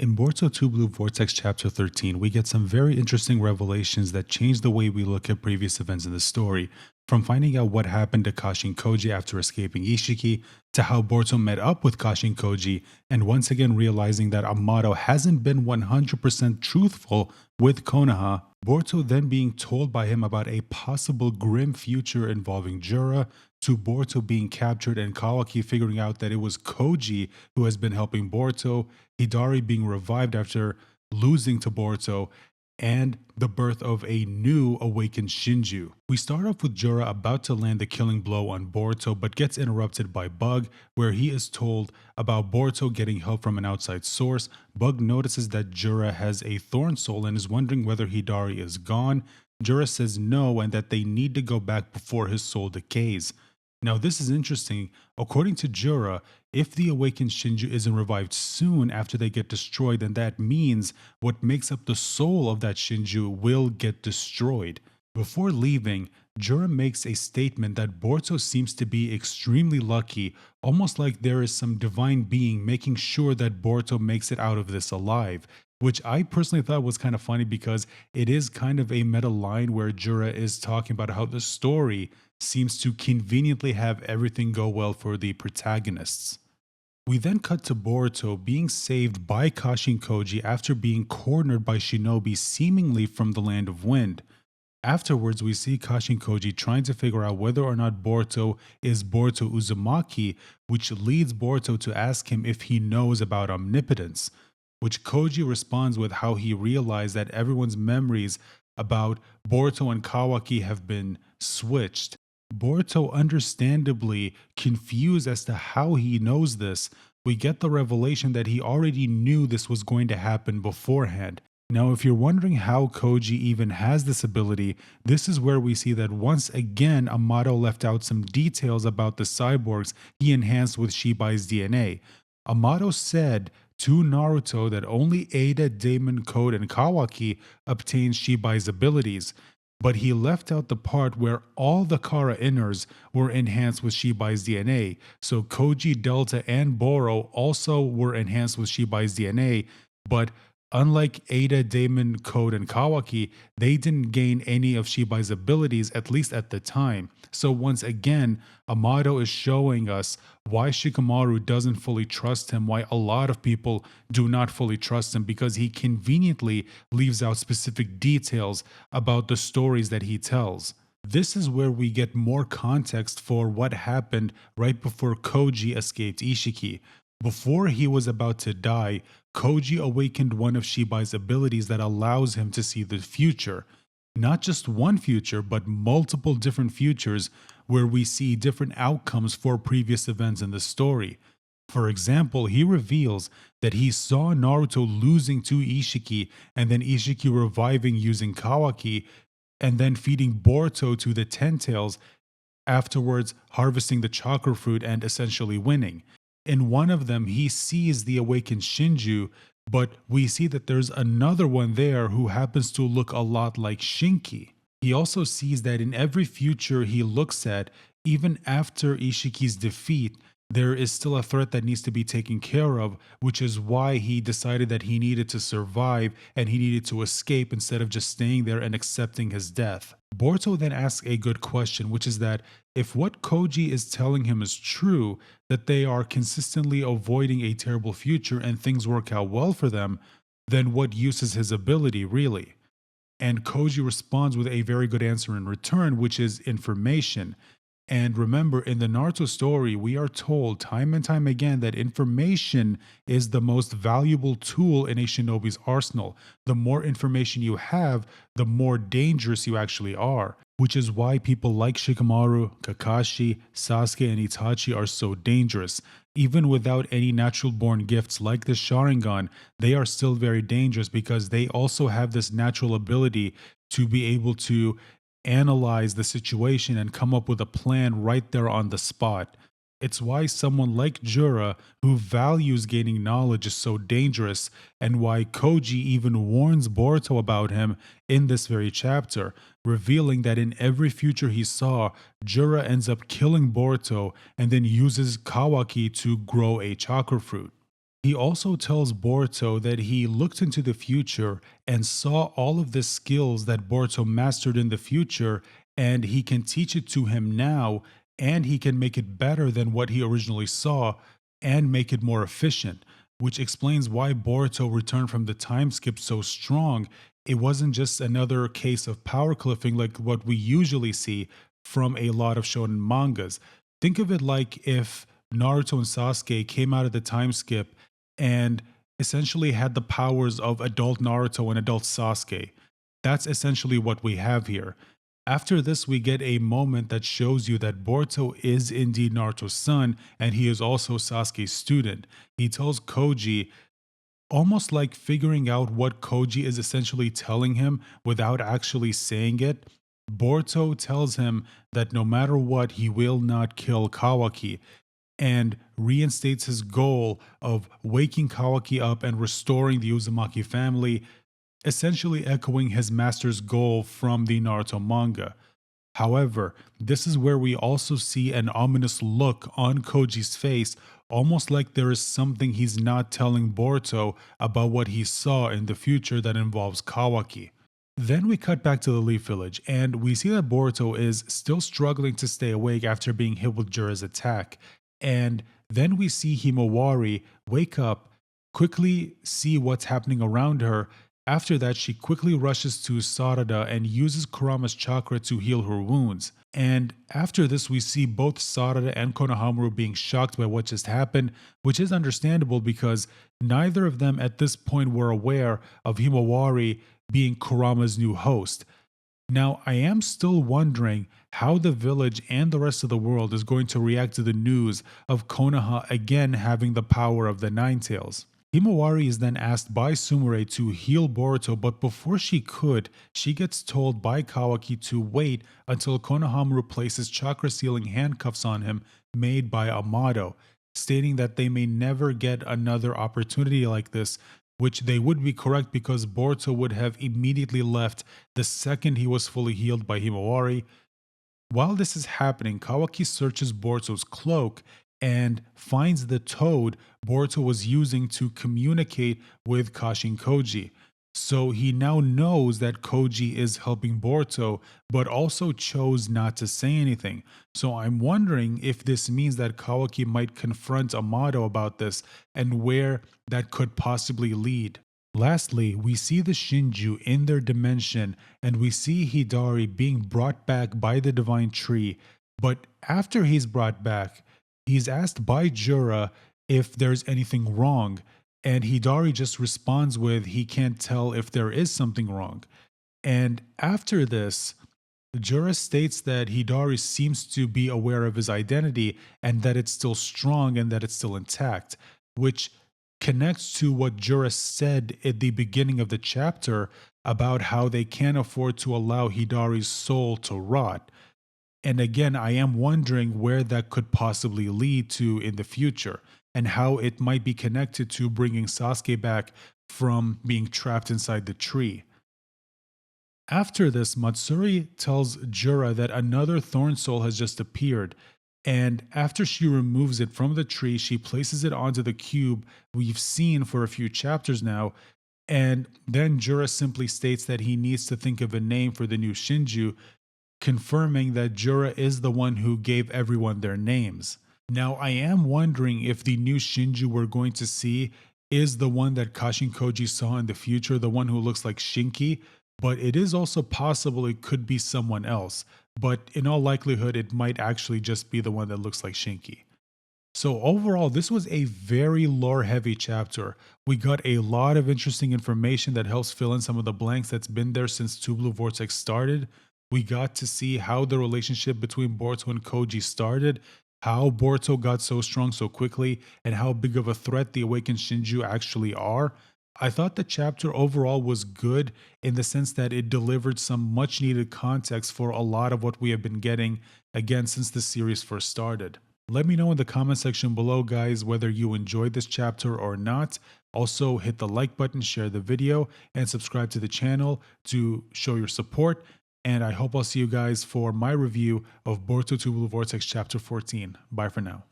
In Boruto 2 Blue Vortex Chapter 13, we get some very interesting revelations that change the way we look at previous events in the story, from finding out what happened to Kashin Koji after escaping Ishiki, to how Boruto met up with Kashin Koji, and once again realizing that Amato hasn't been 100% truthful with Konoha. Boruto then being told by him about a possible grim future involving Jura, to Boruto being captured and Kawaki figuring out that it was Koji who has been helping Boruto, Hidari being revived after losing to Boruto, and the birth of a new awakened Shinjuu. We start off with Jura about to land the killing blow on Boruto, but gets interrupted by Bug, where he is told about Boruto getting help from an outside source. Bug notices that Jura has a thorn soul and is wondering whether Hidari is gone. Jura says no and that they need to go back before his soul decays. Now, this is interesting. According to Jura, if the awakened Shinjuu isn't revived soon after they get destroyed, then that means what makes up the soul of that Shinjuu will get destroyed. Before leaving, Jura makes a statement that Boruto seems to be extremely lucky, almost like there is some divine being making sure that Boruto makes it out of this alive. Which I personally thought was kind of funny because it is kind of a meta line where Jura is talking about how the story seems to conveniently have everything go well for the protagonists. We then cut to Boruto being saved by Kashin Koji after being cornered by shinobi seemingly from the Land of Wind. Afterwards, we see Kashin Koji trying to figure out whether or not Boruto is Boruto Uzumaki, which leads Boruto to ask him if he knows about omnipotence, which Koji responds with how he realized that everyone's memories about Boruto and Kawaki have been switched. Boruto understandably confused as to how he knows this. We get the revelation that he already knew this was going to happen beforehand. Now, if you're wondering how Koji even has this ability, this is where we see that once again Amato left out some details about the cyborgs he enhanced with Shibai's DNA. Amato said to Naruto that only Ada, Daemon, Code, and Kawaki obtained Shibai's abilities, but he left out the part where all the Kara inners were enhanced with Shibai's DNA. So Koji, Delta, and Boro also were enhanced with Shibai's DNA, but unlike Ada, Daemon, Code, and Kawaki, they didn't gain any of Shibai's abilities, at least at the time. So once again, Amato is showing us why Shikamaru doesn't fully trust him, why a lot of people do not fully trust him, because he conveniently leaves out specific details about the stories that he tells. This is where we get more context for what happened right before Koji escaped Ishiki. Before he was about to die, Koji awakened one of Shibai's abilities that allows him to see the future. Not just one future, but multiple different futures where we see different outcomes for previous events in the story. For example, he reveals that he saw Naruto losing to Ishiki and then Ishiki reviving using Kawaki and then feeding Boruto to the Ten Tails, afterwards harvesting the chakra fruit and essentially winning. In one of them, he sees the awakened Shinjuu, but we see that there's another one there who happens to look a lot like Shinki. He also sees that in every future he looks at, even after Ishiki's defeat, there is still a threat that needs to be taken care of, which is why he decided that he needed to survive and he needed to escape instead of just staying there and accepting his death. Boruto then asks a good question, which is that if what Koji is telling him is true, that they are consistently avoiding a terrible future and things work out well for them, then what use is his ability really? And Koji responds with a very good answer in return, which is information. And remember, in the Naruto story, we are told time and time again that information is the most valuable tool in a shinobi's arsenal. The more information you have, the more dangerous you actually are. Which is why people like Shikamaru, Kakashi, Sasuke, and Itachi are so dangerous. Even without any natural-born gifts like the Sharingan, they are still very dangerous because they also have this natural ability to be able to analyze the situation and come up with a plan right there on the spot. It's why someone like Jura, who values gaining knowledge, is so dangerous, and why Koji even warns Boruto about him in this very chapter, revealing that in every future he saw, Jura ends up killing Boruto and then uses Kawaki to grow a chakra fruit. He also tells Boruto that he looked into the future and saw all of the skills that Boruto mastered in the future, and he can teach it to him now, and he can make it better than what he originally saw and make it more efficient, which explains why Boruto returned from the time skip so strong. It wasn't just another case of power cliffing like what we usually see from a lot of shonen mangas. Think of it like if Naruto and Sasuke came out of the time skip and essentially had the powers of adult Naruto and adult Sasuke. That's essentially what we have here. After this, we get a moment that shows you that Boruto is indeed Naruto's son, and he is also Sasuke's student. He tells Koji, almost like figuring out what Koji is essentially telling him without actually saying it. Boruto tells him that no matter what, he will not kill Kawaki, and reinstates his goal of waking Kawaki up and restoring the Uzumaki family, essentially echoing his master's goal from the Naruto manga. However, this is where we also see an ominous look on Koji's face, almost like there is something he's not telling Boruto about what he saw in the future that involves Kawaki. Then we cut back to the Leaf Village, and we see that Boruto is still struggling to stay awake after being hit with Jura's attack. And then we see Himawari wake up, quickly see what's happening around her. After that, she quickly rushes to Sarada and uses Kurama's chakra to heal her wounds. And after this, we see both Sarada and Konohamaru being shocked by what just happened, which is understandable because neither of them at this point were aware of Himawari being Kurama's new host. Now, I am still wondering how the village and the rest of the world is going to react to the news of Konoha again having the power of the Nine Tails. Himawari is then asked by Sumire to heal Boruto, but before she could, she gets told by Kawaki to wait until Konohamaru places chakra-sealing handcuffs on him made by Amado, stating that they may never get another opportunity like this, which they would be correct because Boruto would have immediately left the second he was fully healed by Himawari. While this is happening, Kawaki searches Boruto's cloak and finds the toad Boruto was using to communicate with Kashin Koji. So he now knows that Koji is helping Boruto, but also chose not to say anything. So I'm wondering if this means that Kawaki might confront Amado about this and where that could possibly lead. Lastly, we see the Shinjuu in their dimension, and we see Hidari being brought back by the Divine Tree. But after he's brought back, he's asked by Jura if there's anything wrong, and Hidari just responds with he can't tell if there is something wrong. And after this, Jura states that Hidari seems to be aware of his identity and that it's still strong and that it's still intact, which connects to what Jura said at the beginning of the chapter about how they can't afford to allow Hidari's soul to rot. And again, I am wondering where that could possibly lead to in the future and how it might be connected to bringing Sasuke back from being trapped inside the tree. After this, Matsuri tells Jura that another thorn soul has just appeared, and after she removes it from the tree, she places it onto the cube we've seen for a few chapters now, and then Jura simply states that he needs to think of a name for the new Shinjuu, confirming that Jura is the one who gave everyone their names. Now, I am wondering if the new Shinjuu we're going to see is the one that Kashin Koji saw in the future, the one who looks like Shinki, but it is also possible it could be someone else. But in all likelihood, it might actually just be the one that looks like Shinki. So overall, this was a very lore-heavy chapter. We got a lot of interesting information that helps fill in some of the blanks that's been there since Two Blue Vortex started. We got to see how the relationship between Boruto and Koji started, how Boruto got so strong so quickly, and how big of a threat the awakened Shinjuu actually are. I thought the chapter overall was good in the sense that it delivered some much needed context for a lot of what we have been getting, again, since the series first started. Let me know in the comment section below, guys, whether you enjoyed this chapter or not. Also, hit the like button, share the video, and subscribe to the channel to show your support. And I hope I'll see you guys for my review of Boruto 2 Blue Vortex Chapter 14. Bye for now.